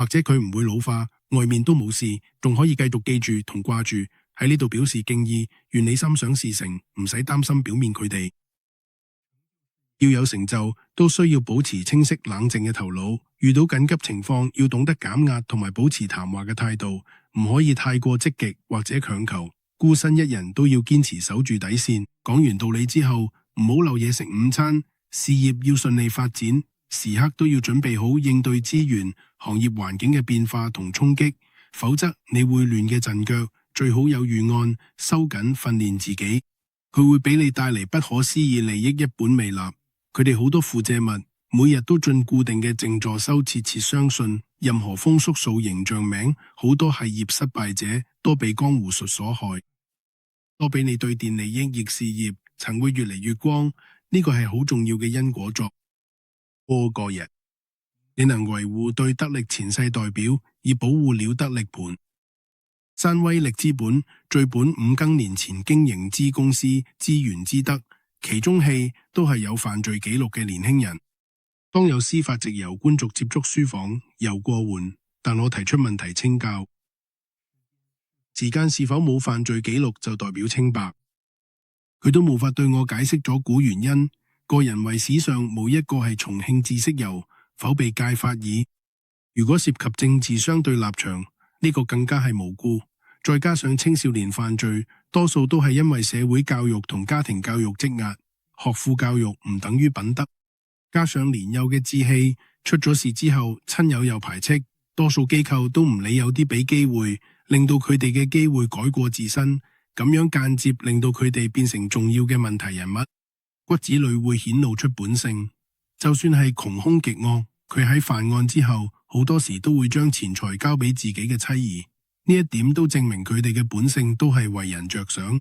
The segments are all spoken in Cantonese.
或者佢唔會老化，外面都冇事，仲可以繼續記住同掛住，喺呢度表示敬意，願你心想事成，唔使擔心表面佢哋。要有成就，都需要保持清晰冷靜嘅頭腦，遇到緊急情況要懂得減壓同埋保持談話嘅態度，唔可以太過積極或者強求，孤身一人都要堅持守住底線。講完道理之後，唔好漏嘢食午餐，事業要順利發展，時刻都要準備好應對資源、行業環境嘅變化同衝擊，否則你會亂嘅陣腳，最好有預案，收緊訓練自己，佢會俾你帶嚟不可思議利益一本未立。佢哋好多附借物，每日都進固定嘅靜坐修，切切相信任何風叔數形象名，好多係業失敗者，多被江湖術所害，多俾你對電利益逆事業，曾會越嚟越光。呢個係好重要嘅因果作。個日，你能維護對得力前世代表，以保護了得力盤。山威力資本最本五更年前經營之公司資源之德，其中戲都係有犯罪記錄嘅年輕人。當有司法藉由官族接觸書房，又過換，但我提出問題清教，時間是否冇犯罪記錄就代表清白？佢都無法對我解釋咗古原因。個人為史上冇一個係重慶知識游，否被戒法耳。如果涉及政治相對立場，呢個更加係無辜。再加上青少年犯罪，多數都係因為社會教育同家庭教育積壓，學富教育唔等於品德。加上年幼嘅志氣，出咗事之後，親友又排斥，多數機構都唔理有啲俾機會，令到佢哋嘅機會改過自身，咁樣間接令到佢哋變成重要嘅問題人物。骨子裏會顯露出本性，就算係窮兇極惡，佢喺犯案之後，好多時都會將錢財交俾自己嘅妻兒。呢一點都證明佢哋嘅本性都係為人着想。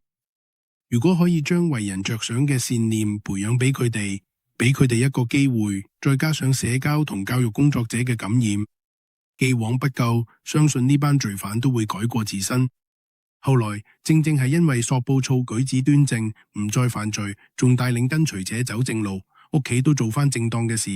如果可以將為人着想嘅善念培養俾佢哋，俾佢哋一個機會，再加上社交同教育工作者嘅感染，既往不咎，相信呢班罪犯都會改過自身。後來正正係因為索布措舉止端正，唔再犯罪，仲帶領跟隨者走正路，屋企都做翻正當嘅事。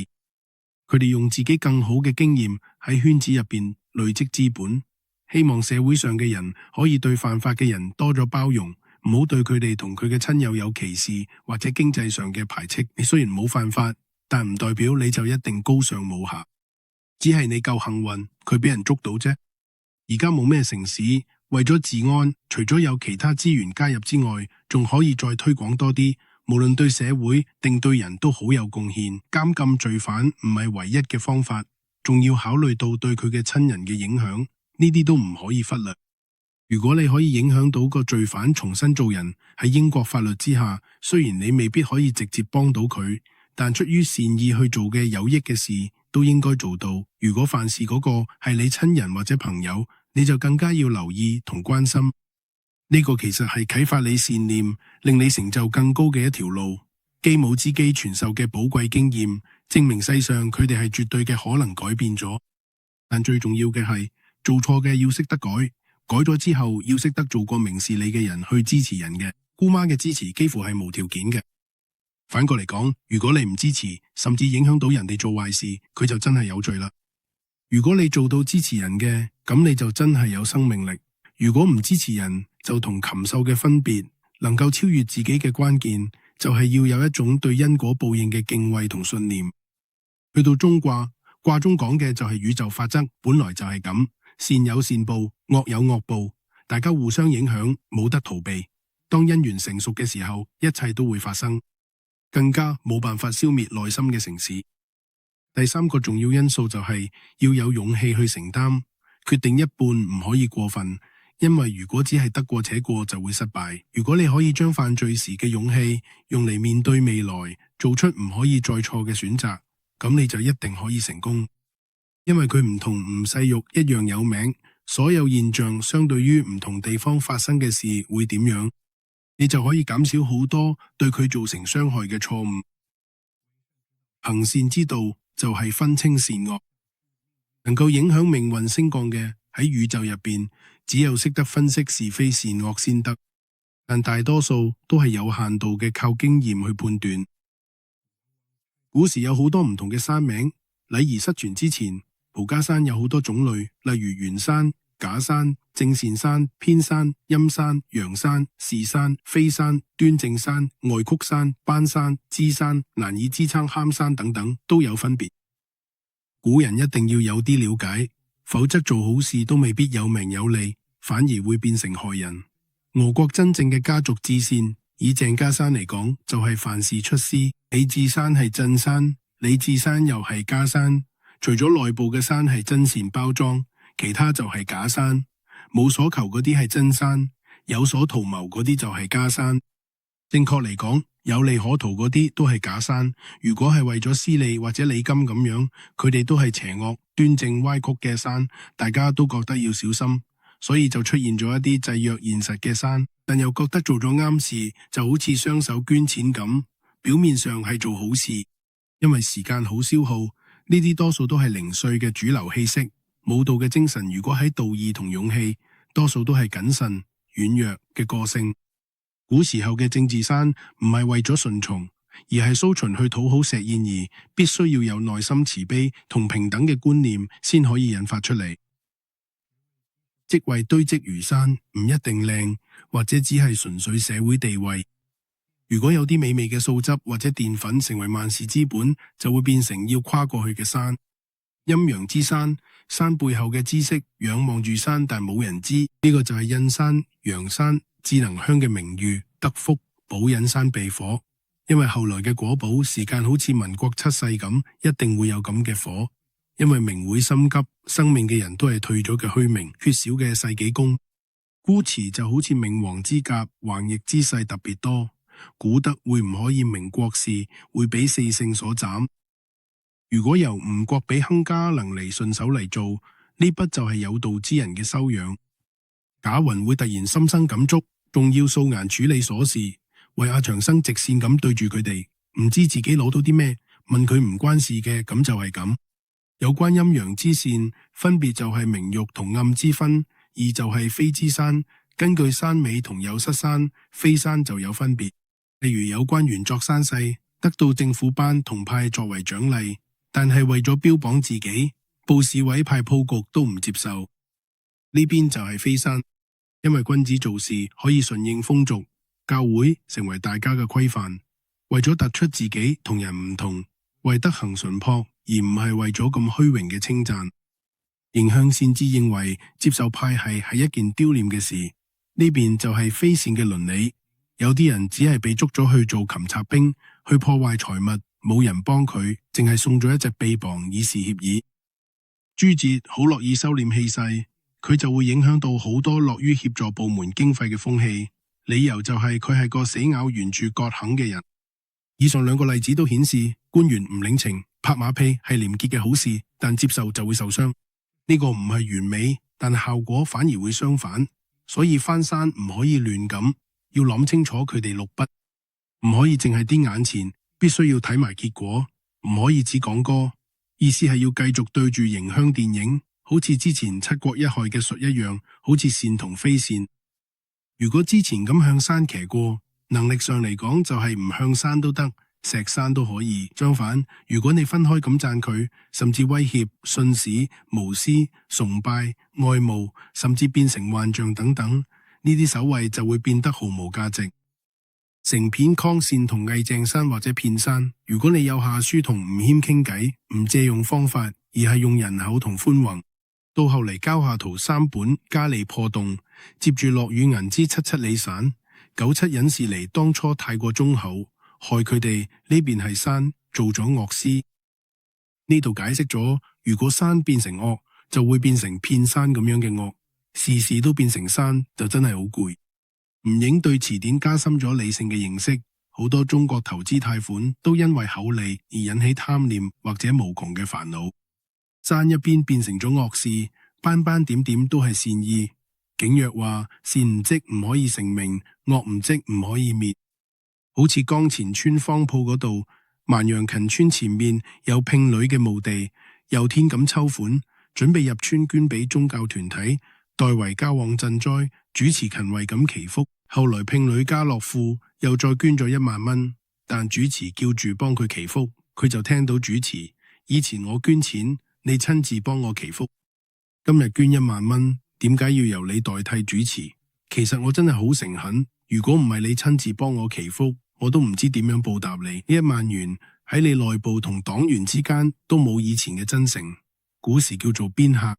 佢哋用自己更好嘅經驗喺圈子入邊累積資本，希望社會上嘅人可以對犯法嘅人多咗包容，唔好對佢哋同佢嘅親友有歧視或者經濟上嘅排斥。你雖然冇犯法，但唔代表你就一定高尚無瑕，只係你夠幸運，佢俾人捉到啫。而家冇咩城市為咗治安，除咗有其他資源加入之外，仲可以再推廣多啲，無論對社會定對人都好有貢獻。監禁罪犯唔係唯一嘅方法，仲要考慮到對佢嘅親人嘅影響，呢啲都唔可以忽略。如果你可以影響到個罪犯重新做人，喺英國法律之下，雖然你未必可以直接幫到佢，但出於善意去做嘅有益嘅事，都應該做到。如果犯事嗰個係你親人或者朋友，你就更加要留意同關心。呢個其實係啟發你善念，令你成就更高嘅一條路。基姆之基傳授嘅寶貴經驗，證明世上佢哋係絕對嘅可能改變咗。但最重要嘅係，做錯嘅要識得改，改咗之後要識得做個明事理嘅人去支持人嘅。姑媽嘅支持幾乎係無條件嘅。反過嚟講，如果你唔支持，甚至影響到人哋做壞事，佢就真係有罪啦。如果你做到支持人嘅，咁你就真係有生命力。如果唔支持人，就同禽獸嘅分別，能夠超越自己嘅關鍵，就係要有一種對因果報應嘅敬畏同信念。去到中卦，卦中講嘅就係宇宙法則，本來就係咁，善有善報，惡有惡報，大家互相影響，冇得逃避。當因緣成熟嘅時候，一切都會發生，更加冇辦法消滅內心嘅城市。第三個重要因素就係要有勇氣去承擔，決定一半唔可以過分，因為如果只係得過且過就會失敗。如果你可以將犯罪時嘅勇氣用嚟面對未來，做出唔可以再錯嘅選擇，咁你就一定可以成功。因為佢唔同吳世玉一樣有名，所有現象相對於唔同地方發生嘅事會點樣，你就可以減少好多對佢造成傷害嘅錯誤。行善之道就係分清善惡，能夠影響命運升降嘅，喺宇宙入邊，只有識得分析是非善惡先得，但大多數都係有限度嘅靠經驗去判斷。古時有好多唔同嘅山名，禮儀失傳之前，蒲家山有好多種類，例如圓山、假山、正善山、偏山、陰山、陽山、是山、非山、端正山、外曲山、班山、支山、難以支撐坎山等等都有分別。古人一定要有啲了解，否則做好事都未必有名有利，反而會變成害人。俄國真正嘅家族至善，以鄭家山嚟講，就係凡事出師。李治山係鎮山，李治山又係家山。除咗內部嘅山係真善包裝，其他就係假山。冇所求嗰啲係真山，有所圖謀嗰啲就係假山。正確嚟講，有利可圖嗰啲都係假山。如果係為咗私利或者利金咁樣，佢哋都係邪惡、端正、歪曲嘅山，大家都覺得要小心。所以就出現咗一啲制約現實嘅山，但又覺得做咗啱事，就好似雙手捐錢咁，表面上係做好事。因為時間好消耗，呢啲多數都係零碎嘅主流氣息。武道嘅精神如果喺道義同勇氣，多數都係謹慎、軟弱嘅個性。古時候嘅政治山唔係為咗順從，而係蘇秦去討好石燕兒，必須要有內心慈悲同平等嘅觀念先可以引發出嚟。職位堆積如山，唔一定靚，或者只係純粹社會地位。如果有啲美味嘅素質或者澱粉成為萬事之本，就會變成要跨過去嘅山。陰陽之山，山背後嘅知識，仰望住山但冇人知，呢個就係印山、陽山、智能鄉嘅名譽、德福、寶隱山避火。因為後來嘅果寶時間好似民國7世咁，一定會有咁嘅火。因為名會心急，生命嘅人都係退咗嘅虛名，缺少嘅世紀功。孤辭就好似冥王之甲，橫逆之勢特別多。古德會唔可以明國事，會俾四聖所斬。如果由吳國俾亨家能嚟順手嚟做，呢筆就係有道之人嘅修養。賈雲會突然心生感觸，仲要素顏處理瑣事，為阿長生直線咁對住佢哋，唔知自己攞到啲咩，問佢唔關事嘅，咁就係咁。有關陰陽之善，分別就係明欲同暗之分，二就係非之山。根據山尾同有失山、非山就有分別。例如有關原作山勢，得到政府頒同派作為獎勵，但係為咗標榜自己，報市委派鋪局都唔接受。呢邊就係非山，因為君子做事可以順應風俗，教會成為大家嘅規範，為咗突出自己同人唔同，為德行純樸。而唔係為咗咁虛榮嘅稱讚。迎向善之認為接受派系係一件丟臉嘅事，呢邊就係非善嘅倫理。有啲人只係被捉咗去做擒賊兵，去破壞財物，冇人幫佢，淨係送咗一隻臂膀以示歉意。朱哲好樂意收斂氣勢，佢就會影響到好多樂於協助部門經費嘅風氣。理由就係佢係個死咬原著割肯嘅人。以上兩個例子都顯示，官員唔領情拍馬屁係廉潔嘅好事，但接受就會受傷。呢個唔係完美，但效果反而會相反。所以翻山唔可以亂咁，要諗清楚佢哋六不，唔可以淨係啲眼前，必須要睇埋結果，唔可以只講歌。意思係要繼續對住迎香電影，好似之前七國一害嘅術一樣，好似善同非善。如果之前咁向山騎過，能力上嚟講就係唔向山都得。石山都可以，相反，如果你分開咁讚佢，甚至威脅、信使、無私、崇拜、愛慕，甚至變成幻象等等，呢啲守衛就會變得毫無價值。成片康善同魏鄭山或者片山，如果你有下書同吳謙傾偈，唔借用方法，而係用人口同寬宏，到後嚟交下圖3本，加利破洞，接住落雨銀之77里散，97隱士嚟當初太過忠厚。害佢哋呢邊係山，做咗惡師。呢度解釋咗，如果山變成惡，就會變成片山咁樣嘅惡，事事都變成山，就真係好攰。吳影對詞典加深咗理性嘅認識，好多中國投資貸款都因為厚利而引起貪念或者無窮嘅煩惱。山一邊變成咗惡事，斑斑點點都係善意。景若話：善唔積唔可以成名，惡唔積唔可以滅。好似江前村方鋪嗰度，萬陽勤村前面有聘女嘅墓地，有天咁抽款，準備入村捐俾宗教團體，代為交往賑災，主持勤為咁祈福。後來聘女家樂富，又再捐咗1萬蚊，但主持叫住幫佢祈福，佢就聽到主持：以前我捐錢，你親自幫我祈福。今日捐1萬蚊，點解要由你代替主持？其實我真係好誠懇，如果唔係你親自幫我祈福，我都唔知點樣報答你。呢1萬元喺你內部同黨員之間都冇以前嘅真誠。古時叫做鞭客，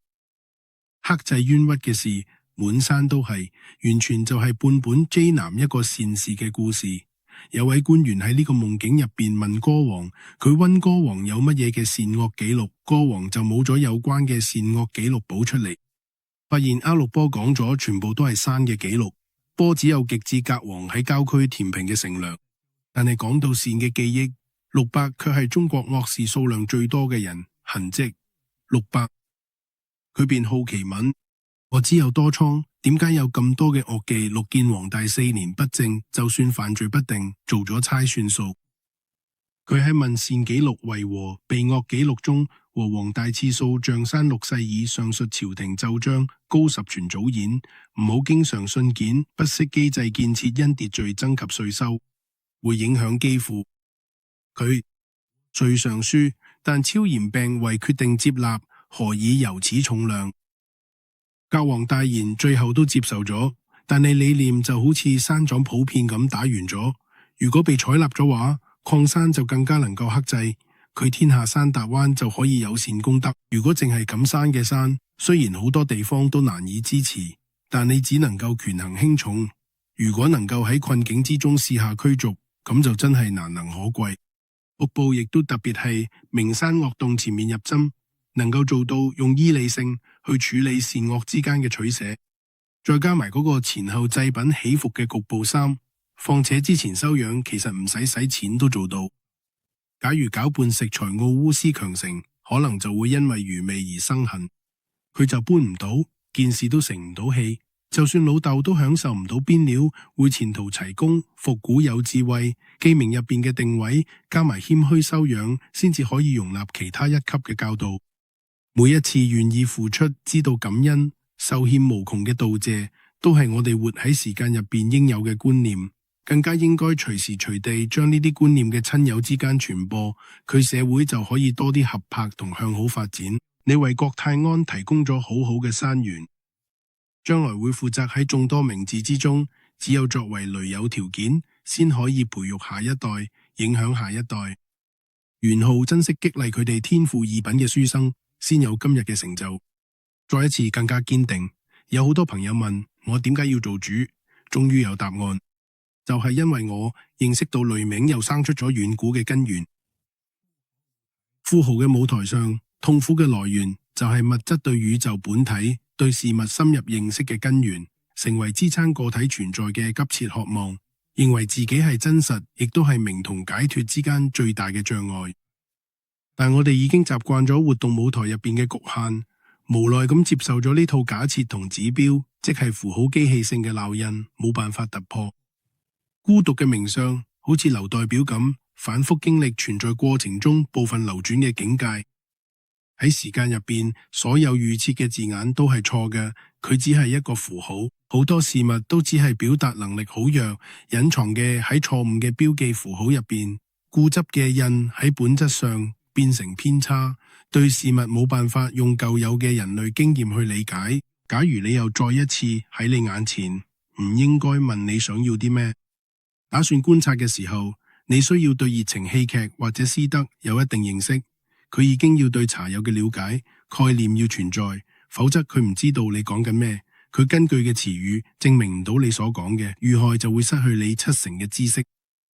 克制冤屈嘅事滿山都係，完全就係半本 J 男一個善事嘅故事。有位官員喺呢個夢境入邊問歌王，佢溫歌王有乜嘢嘅善惡記錄，歌王就冇咗有關嘅善惡記錄補出嚟，發現阿六波講咗全部都係山嘅記錄，波只有極致格王喺郊區填平嘅城梁。但係講到善嘅記憶，600卻係中國惡事數量最多嘅人痕跡。600，佢便好奇問：我知有多倉，點解有咁多嘅惡記？陸見黃大4年不正，就算犯罪不定，做咗差算數。佢喺問善紀錄為和，被惡紀錄中和黃大次數象山6世以上述朝廷奏章，高10傳早演，唔好經常信件，不惜機制建設因秩序增及稅收，會影響基庫。佢遂上書，但超然病危決定接納，何以由此重量？教皇大言最後都接受咗，但係理念就好似山狀普遍咁打完咗。如果被採納咗話，礦山就更加能夠克制，佢天下山達灣就可以有善功德。如果淨係咁山嘅山，雖然好多地方都難以支持，但你只能夠權衡輕重。如果能夠喺困境之中試下驅逐，咁就真係難能可貴。局部亦都特別係名山惡洞前面入針，能夠做到用醫理性去處理善惡之間嘅取捨，再加埋嗰個前後祭品起伏嘅局部3，況且之前修養其實唔使錢都做到。假如攪拌食材奧烏斯強盛，可能就會因為餘味而生恨，佢就搬唔到，件事都成唔到氣。就算老豆都享受唔到邊料，會前途齊公，復古有智慧，記名入邊嘅定位，加埋謙虛修養，先至可以容納其他一級嘅教導。每一次願意付出，知道感恩，受欠無窮嘅道謝，都係我哋活喺時間入邊應有嘅觀念，更加應該隨時隨地將呢啲觀念嘅親友之間傳播，佢社會就可以多啲合拍同向好發展。你為國泰安提供咗好好嘅山源，將來會負責喺眾多名字之中，只有作為雷有條件，先可以培育下一代，影響下一代。元昊珍惜激勵佢哋天賦異稟嘅書生，先有今日嘅成就。再一次更加堅定。有好多朋友問我點解要做主，終於有答案，就係因為我認識到雷鳴又生出咗遠古嘅根源。富豪嘅舞台上，痛苦嘅來源就係物質對宇宙本體、對事物深入認識嘅根源，成為支撐個體存在嘅急切渴望，認為自己係真實，亦都係明同解脫之間最大嘅障礙。但我哋已經習慣咗活動舞台入邊嘅局限，無奈咁接受咗呢套假設同指標，即係符號機器性嘅烙印，冇辦法突破。孤獨嘅名相好似劉代表咁，反覆經歷存在過程中部分流轉嘅境界。喺時間入邊，所有預設嘅字眼都係錯嘅，佢只係一個符號，好多事物都只係表達能力好弱，隱藏嘅喺錯誤嘅標記符號入邊，固執嘅印喺本質上變成偏差，對事物冇辦法用舊有嘅人類經驗去理解。假如你又再一次喺你眼前，唔應該問你想要啲咩，打算觀察嘅時候，你需要對熱情戲劇或者詩德有一定認識。佢已經要對茶友嘅了解，概念要存在，否則佢唔知道你講緊咩。佢根據嘅詞語證明唔到你所講嘅，遇害就會失去你70%嘅知識。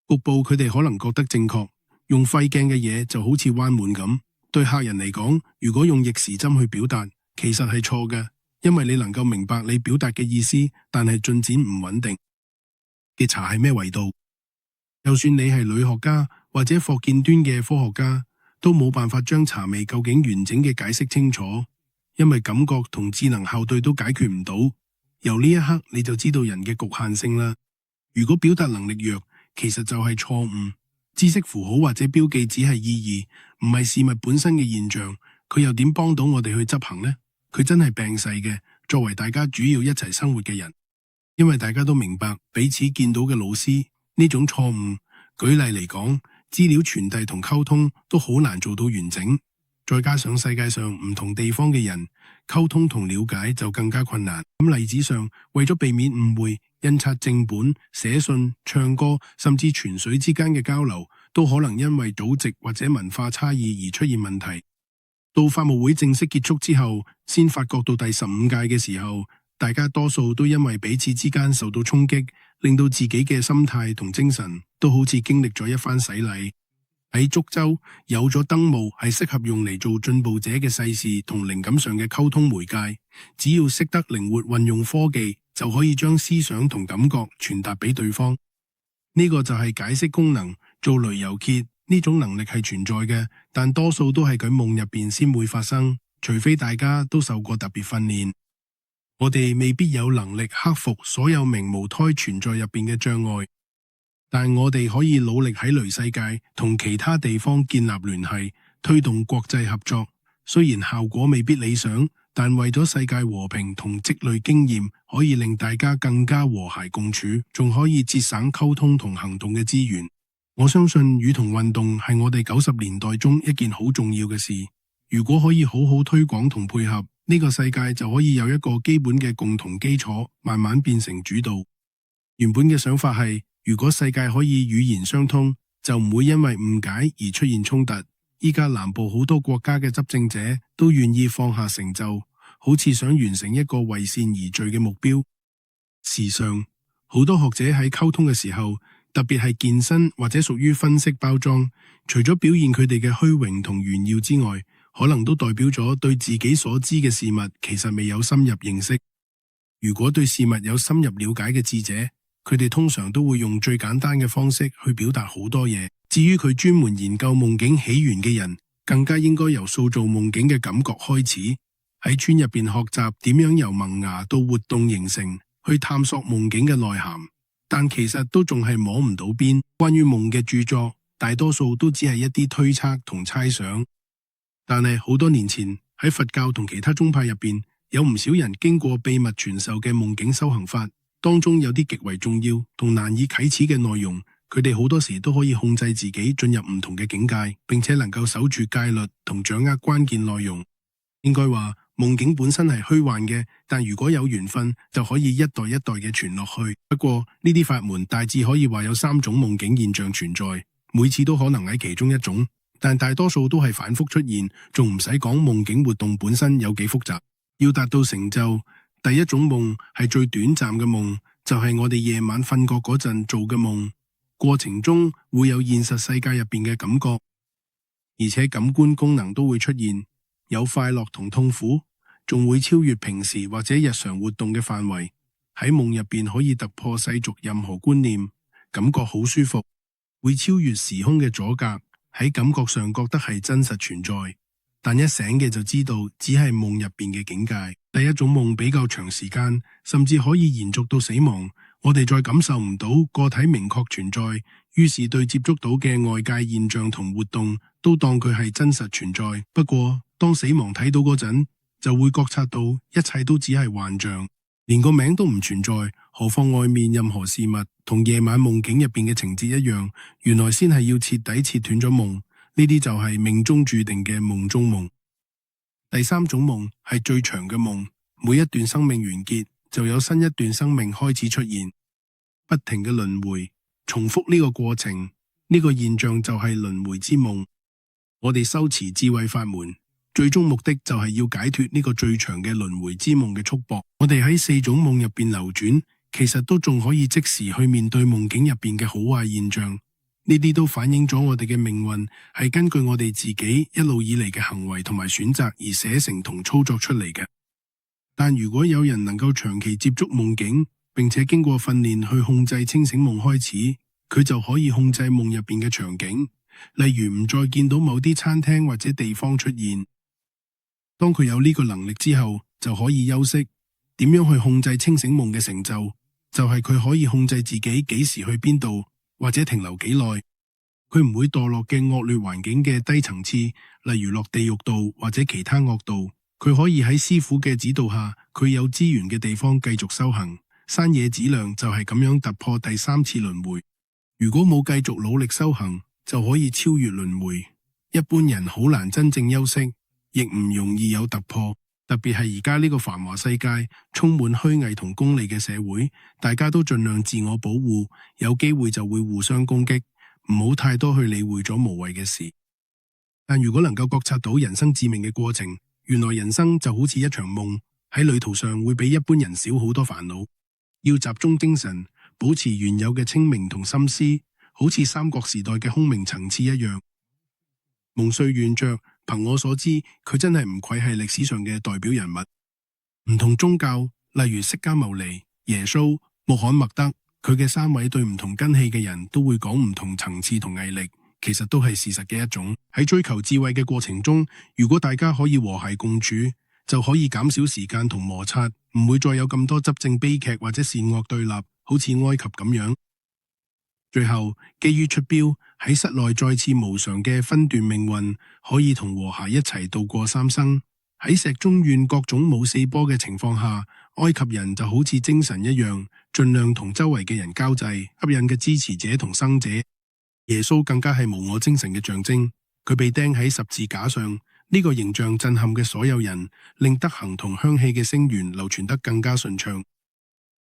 局部佢哋可能覺得正確，用費鏡嘅嘢就好似彎滿咁。對客人嚟講，如果用逆時針去表達，其實係錯嘅，因為你能夠明白你表達嘅意思，但係進展唔穩定。嘅茶係咩維度？就算你係女學家或者霍建端嘅科學家，都冇辦法將茶味究竟完整嘅解釋清楚，因為感覺同智能校對都解決唔到。由呢一刻你就知道人嘅局限性啦。如果表達能力弱，其實就係錯誤。知識符號或者標記只係意義，唔係事物本身嘅現象。佢又點幫到我哋去執行呢？佢真係病逝嘅，作為大家主要一齊生活嘅人，因為大家都明白彼此見到嘅老師呢種錯誤。舉例嚟講，資料傳遞同溝通都好難做到完整。再加上世界上唔同地方嘅人，溝通同了解就更加困難。咁例子上，為咗避免誤會，印刷正本、寫信、唱歌，甚至泉水之間嘅交流，都可能因為祖籍或者文化差異而出現問題。到法務會正式結束之後，先發覺到第15屆嘅時候，大家多數都因為彼此之間受到衝擊，令到自己嘅心態同精神都好似經歷咗一番洗禮。喺竹洲有咗燈務係適合用嚟做進步者嘅世事同靈感上嘅溝通媒介，只要識得靈活運用科技，就可以將思想同感覺傳達俾對方。呢個就係解釋功能，做雷遊揭呢種能力係存在嘅，但多數都係佢夢入邊先會發生，除非大家都受過特別訓練。我哋未必有能力克服所有明無胎存在入邊嘅障礙，但我哋可以努力喺雷世界同其他地方建立聯繫，推動國際合作。雖然效果未必理想，但為咗世界和平同積累經驗，可以令大家更加和諧共處，仲可以節省溝通同行動嘅資源。我相信語同運動係我哋90年代中一件好重要嘅事。如果可以好好推廣同配合，呢個世界就可以有一個基本嘅共同基礎，慢慢變成主導。原本嘅想法係，如果世界可以語言相通，就唔會因為誤解而出現衝突。依家南部好多國家嘅執政者都願意放下成就，好似想完成一個為善而聚嘅目標。時尚好多學者喺溝通嘅時候，特別係健身或者屬於分析包裝，除咗表現佢哋嘅虛榮同炫耀之外，可能都代表咗對自己所知嘅事物其實未有深入認識。如果對事物有深入了解嘅智者，佢哋通常都會用最簡單嘅方式去表達好多嘢。至於佢專門研究夢境起源嘅人，更加應該由塑造夢境嘅感覺開始，喺村入邊學習點樣由萌芽到活動形成，去探索夢境嘅內涵。但其實都仲係摸唔到邊。關於夢嘅著作，大多數都只係一啲推測同猜想。但係好多年前喺佛教同其他宗派入邊，有唔少人經過秘密傳授嘅夢境修行法，當中有啲極為重要同難以啟齒嘅內容，佢哋好多時都可以控制自己進入唔同嘅境界，並且能夠守住戒律同掌握關鍵內容。應該話夢境本身係虛幻嘅，但如果有緣分，就可以一代一代嘅傳落去。不過呢啲法門大致可以話有3種夢境現象存在，每次都可能喺其中一種，但大多數都係反覆出現，仲唔使講夢境活動本身有幾複雜。要達到成就，第一種夢係最短暫嘅夢，就係我哋夜晚瞓覺嗰陣做嘅夢，過程中會有現實世界入邊嘅感覺，而且感官功能都會出現，有快樂同痛苦，仲會超越平時或者日常活動嘅範圍。喺夢入邊可以突破世俗任何觀念，感覺好舒服，會超越時空嘅阻隔，喺感覺上覺得係真實存在。但一醒嘅就知道只係夢入邊嘅境界。第一種夢比較長時間，甚至可以延續到死亡，我哋再感受唔到個體明確存在，於是對接觸到嘅外界現象同活動都當佢係真實存在。不過當死亡睇到嗰陣，就會覺察到一切都只係幻象，連個名都唔存在，何況外面任何事物同夜晚夢境入邊嘅情節一樣，原來先係要徹底切斷咗夢。呢啲就係命中注定嘅夢中夢。第三種夢係最長嘅夢，每一段生命完結，就有新一段生命開始出現，不停嘅輪迴，重複呢個過程，呢個現象就係輪迴之夢。我哋修持智慧法門，最終目的就係要解脫呢個最長嘅輪迴之夢嘅束縛。我哋喺4種夢入邊流轉，其實都仲可以即時去面對夢境入邊嘅好壞現象。呢啲都反映咗我哋嘅命運係根據我哋自己一路以嚟嘅行為同埋選擇而寫成同操作出嚟嘅。但如果有人能夠長期接觸夢境，並且經過訓練去控制清醒夢開始，佢就可以控制夢入邊嘅場景，例如唔再見到某啲餐廳或者地方出現。當佢有呢個能力之後，就可以休息。點樣去控制清醒夢嘅成就，就係佢可以控制自己幾時去邊度，或者停留幾耐，佢唔會墮落嘅惡劣環境嘅低層次，例如落地獄道或者其他惡道。佢可以喺師傅嘅指導下，佢有資源嘅地方繼續修行。山野子量就係咁樣突破第3次輪迴。如果冇繼續努力修行，就可以超越輪迴。一般人好難真正休息，亦唔容易有突破。特別係而家呢個繁華世界，充滿虛偽同功利嘅社會，大家都盡量自我保護，有機會就會互相攻擊，唔好太多去理會咗無謂嘅事。但如果能夠覺察到人生致命嘅過程，原來人生就好似一場夢，喺旅途上會比一般人少好多煩惱。要集中精神，保持原有嘅清明同心思，好似三國時代嘅空明層次一樣。蒙瑞圓著，憑我所知，佢真係唔愧係歷史上嘅代表人物。唔同宗教，例如釋迦牟尼、耶穌、穆罕默德，佢嘅三位對唔同根器嘅人都會講唔同層次同毅力，其實都係事實嘅一種。喺追求智慧嘅過程中，如果大家可以和諧共處，就可以減少時間同摩擦，唔會再有咁多執政悲劇或者善惡對立，好似埃及咁樣。最後，基於出標，喺室內再次無常嘅分段命運，可以同和諧一齊度過三生。喺石中縣各種舞四波嘅情況下，埃及人就好似精神一樣，盡量同周圍嘅人交際，吸引嘅支持者同生者。耶穌更加係無我精神嘅象徵，佢被釘喺十字架上，呢個形象震撼嘅所有人，令德行同香氣嘅聲源流傳得更加順暢。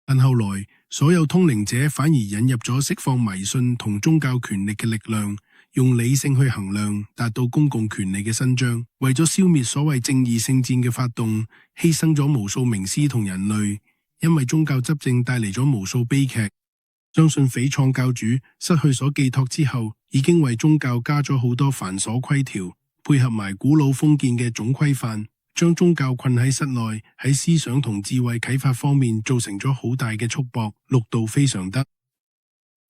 但後來，所有通靈者反而引入咗釋放迷信同宗教權力嘅力量，用理性去衡量，達到公共權利嘅伸張。為咗消滅所謂正義聖戰嘅發動，犧牲咗無數名師同人類，因為宗教執政帶嚟咗無數悲劇。相信匪創教主失去所寄託之後，已經為宗教加咗好多繁瑣規條，配合埋古老封建嘅總規範，將宗教困喺室內，喺思想同智慧啟發方面造成咗好大嘅束縛，綠道非常得。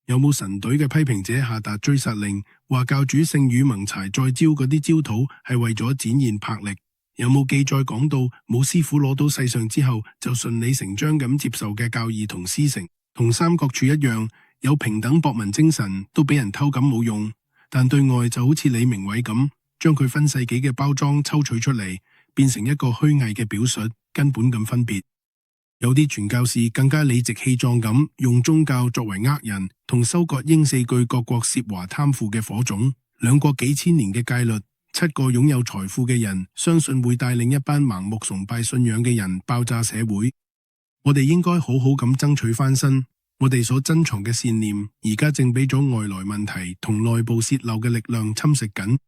有冇神隊嘅批評者下達追殺令，話教主聖與蒙柴再招嗰啲焦土係為咗展現魄力？有冇記載講到冇師傅攞到世上之後就順理成章咁接受嘅教義同師承？同三國柱一樣，有平等博文精神，都俾人偷咁冇用，但對外就好似李明偉咁，將佢分世紀嘅包裝抽取出嚟，變成一個虛偽嘅表述，根本咁分別。有啲傳教士更加理直氣壯咁，用宗教作為呃人同收割英四句各國涉華貪腐嘅火種。兩國幾千年嘅戒律，7個擁有財富嘅人，相信會帶領一班盲目崇拜信仰嘅人爆炸社會。我哋應該好好咁爭取翻身。我哋所珍藏嘅善念，而家正俾咗外來問題同內部洩漏嘅力量侵蝕緊。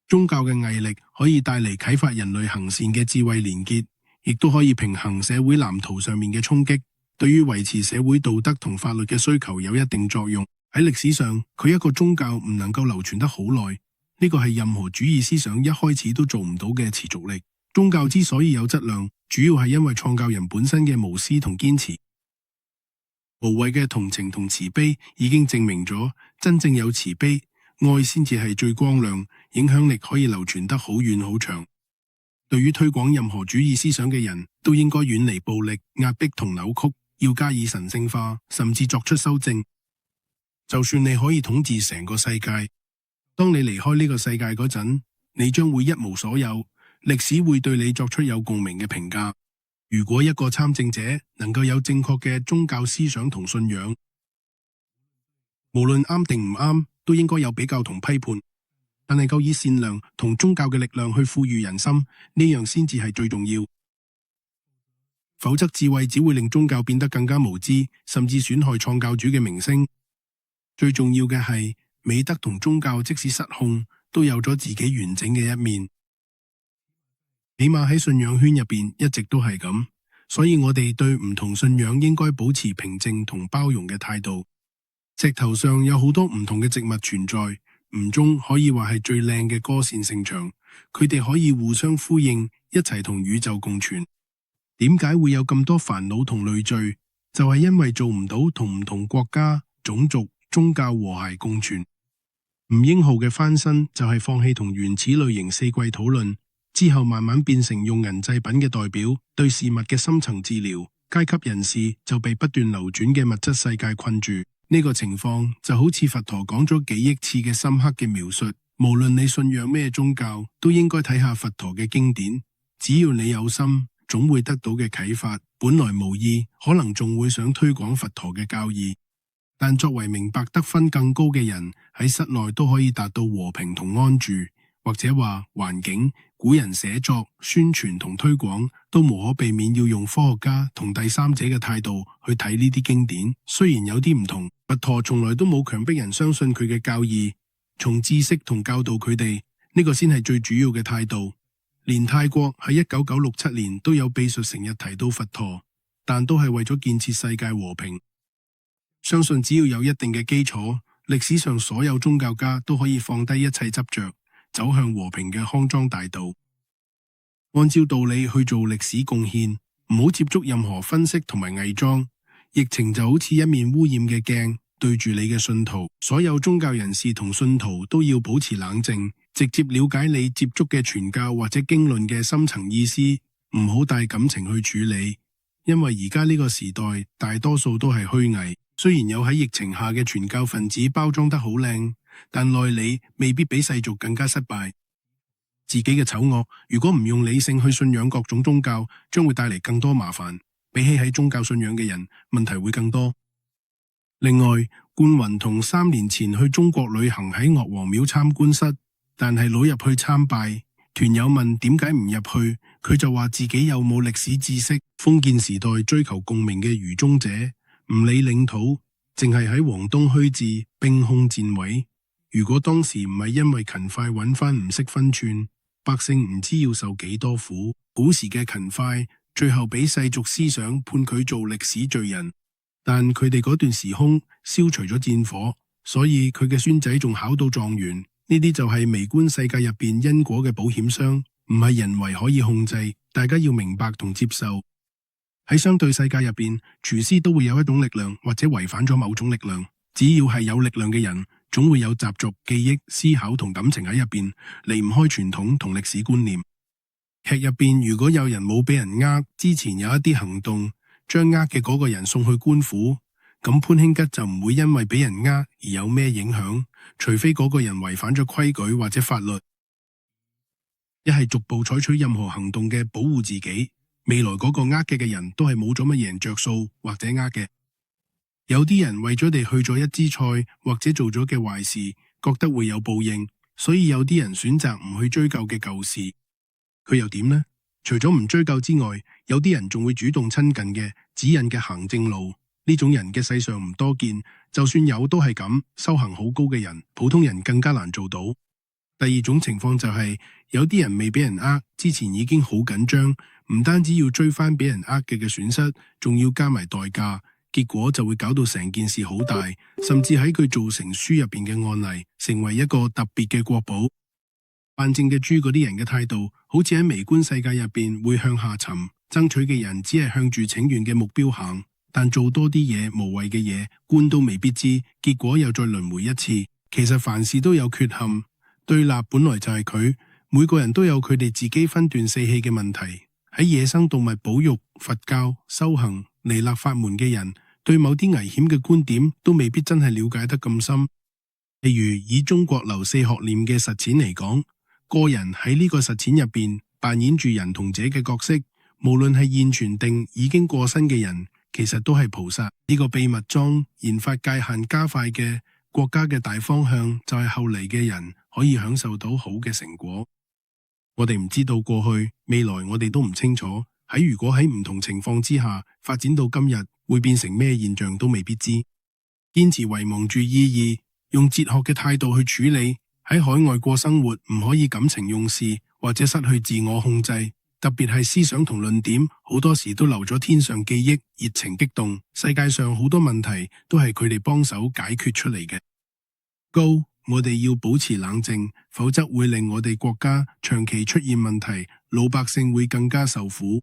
宗教嘅毅力可以帶嚟啟發人類行善嘅智慧連結，亦都可以平衡社會藍圖上面嘅衝擊，對於維持社會道德同法律嘅需求有一定作用。喺歷史上，佢一個宗教唔能夠流傳得好耐，呢個係任何主義思想一開始都做唔到嘅持續力。宗教之所以有質量，主要係因為創教人本身嘅無私同堅持。無謂嘅同情同慈悲已經證明咗，真正有慈悲愛先至係最光亮，影響力可以流傳得好遠好長。對於推廣任何主義思想嘅人都應該遠離暴力、壓迫同扭曲，要加以神聖化，甚至作出修正。就算你可以統治成個世界，當你離開呢個世界嗰陣，你將會一無所有，歷史會對你作出有共鳴嘅評價。如果一個參政者能夠有正確嘅宗教思想同信仰，無論啱定唔啱，都應該有比較同批判，但係夠以善良同宗教嘅力量去賦予人心，呢樣先至係最重要。否則智慧只會令宗教變得更加無知，甚至損害創教主嘅名聲。最重要嘅係美德同宗教即使失控，都有咗自己完整嘅一面。起碼喺信仰圈入邊一直都係咁，所以我哋對唔同信仰應該保持平靜同包容嘅態度。石頭上有好多唔同嘅植物存在，吳中可以話係最靚嘅歌善盛場，佢哋可以互相呼應，一齊同宇宙共存。點解會有咁多煩惱同累贅？就係因為做唔到同唔同國家、種族、宗教和諧共存。吳英浩嘅翻身就係放棄同原始類型四季討論，之後慢慢變成用銀製品嘅代表，對事物嘅深層治療。階級人士就被不斷流轉嘅物質世界困住。呢個情況就好似佛陀講咗幾億次嘅深刻嘅描述。無論你信仰咩宗教，都應該睇下佛陀嘅經典。只要你有心，總會得到嘅啟發。本來無意，可能仲會想推廣佛陀嘅教義。但作為明白得分更高嘅人，喺室內都可以達到和平同安住，或者話環境、古人寫作、宣傳同推廣都無可避免要用科學家同第三者嘅態度去睇呢啲經典。雖然有啲唔同，佛陀從來都冇強迫人相信佢嘅教義，從知識同教導佢哋，呢個先係最主要嘅態度。連泰國喺1997年都有秘術成日提到佛陀，但都係為咗建設世界和平。相信只要有一定嘅基礎，歷史上所有宗教家都可以放低一切執着，走向和平嘅康莊大道。按照道理去做歷史貢獻，唔好接觸任何分析同埋偽裝。疫情就好似一面污染嘅鏡，對住你嘅信徒。所有宗教人士同信徒都要保持冷靜，直接了解你接觸嘅傳教或者經論嘅深層意思，唔好帶感情去處理。因為而家呢個時代大多數都係虛偽。雖然有喺疫情下嘅傳教分子包裝得好靚，但內裏未必比世俗更加失敗。自己嘅醜惡如果唔用理性去信仰各種宗教，將會帶嚟更多麻煩。比起喺宗教信仰嘅人，問題會更多。另外，冠雲同3年前去中國旅行喺岳王廟參觀室，但係攞入去參拜。團友問點解唔入去，佢就話自己有冇歷史知識。封建時代追求共鳴嘅愚忠者，唔理領土，淨係喺黃東虛置兵凶戰毀。如果當時唔係因為勤快揾翻唔識分寸，百姓唔知要受幾多苦。古時嘅勤快，最後俾世俗思想判佢做歷史罪人。但佢哋嗰段時空消除咗戰火，所以佢嘅孫仔仲考到狀元。呢啲就係微觀世界入邊因果嘅保險箱，唔係人為可以控制。大家要明白同接受。喺相對世界入邊，廚師都會有一種力量，或者違反咗某種力量。只要係有力量嘅人，總會有習俗、記憶、思考同感情喺入邊，離唔開傳統同歷史觀念。劇入邊如果有人冇俾人呃，之前有一啲行動，將呃嘅嗰個人送去官府，咁潘興吉就唔會因為俾人呃而有咩影響，除非嗰個人違反咗規矩或者法律，一係逐步採取任何行動嘅保護自己。未來嗰個呃嘅人都係冇咗乜贏着數或者呃嘅。有啲人為咗地去咗一枝菜或者做咗嘅壞事，覺得會有報應，所以有啲人選擇唔去追究嘅舊事。佢又點呢？除咗唔追究之外，有啲人仲會主動親近嘅，指引嘅行正路。呢種人嘅世上唔多見，就算有都係咁，修行好高嘅人，普通人更加難做到。第二種情況就係，有啲人未俾人呃，之前已經好緊張，唔單止要追翻俾人呃嘅損失，仲要加埋代價，結果就會搞到成件事好大，甚至喺佢做成書入邊嘅案例，成為一個特別嘅國寶。扮正嘅豬嗰啲人嘅態度，好似喺微觀世界入邊會向下沉，爭取嘅人只係向住請願嘅目標行，但做多啲嘢無謂嘅嘢，官都未必知，結果又再輪迴一次。其實凡事都有缺陷，對立本來就係佢，每個人都有佢哋自己分段四氣嘅問題。喺野生動物保育、佛教、修行、彌勒法門嘅人，對某啲危險嘅觀點都未必真係了解得咁深。例如以中國劉四學念嘅實踐嚟講，個人喺呢個實踐入邊扮演住人同者嘅角色，無論係現存定已經過身嘅人，其實都係菩薩。呢個秘密莊研發界限加快嘅國家嘅大方向，就係後嚟嘅人可以享受到好嘅成果。我哋唔知道過去未來，我哋都唔清楚。如果喺唔同情況之下發展到今日，會變成咩現象都未必知。堅持遺忘住意義，用哲學嘅態度去處理。喺海外過生活，唔可以感情用事，或者失去自我控制。特別係思想同論點，好多時都留咗天上記憶，熱情激動。世界上好多問題都係佢哋幫手解決出嚟嘅。高，我哋要保持冷靜，否則會令我哋國家長期出現問題，老百姓會更加受苦。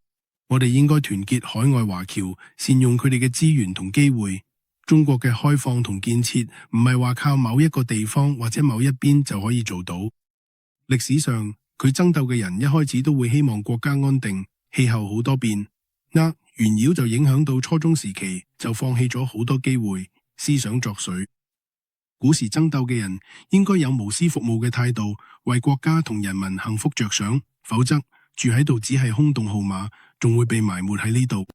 我哋應該團結海外華僑，善用佢哋嘅資源同機會。中國嘅開放同建設唔係話靠某一個地方或者某一邊就可以做到。歷史上佢爭鬥嘅人一開始都會希望國家安定，氣候好多變，袁擾就影響到初中時期，就放棄咗好多機會，思想作祟。古時爭鬥嘅人應該有無私服務嘅態度，為國家同人民幸福着想，否則住喺度只係空洞號碼，仲會被埋沒喺呢度。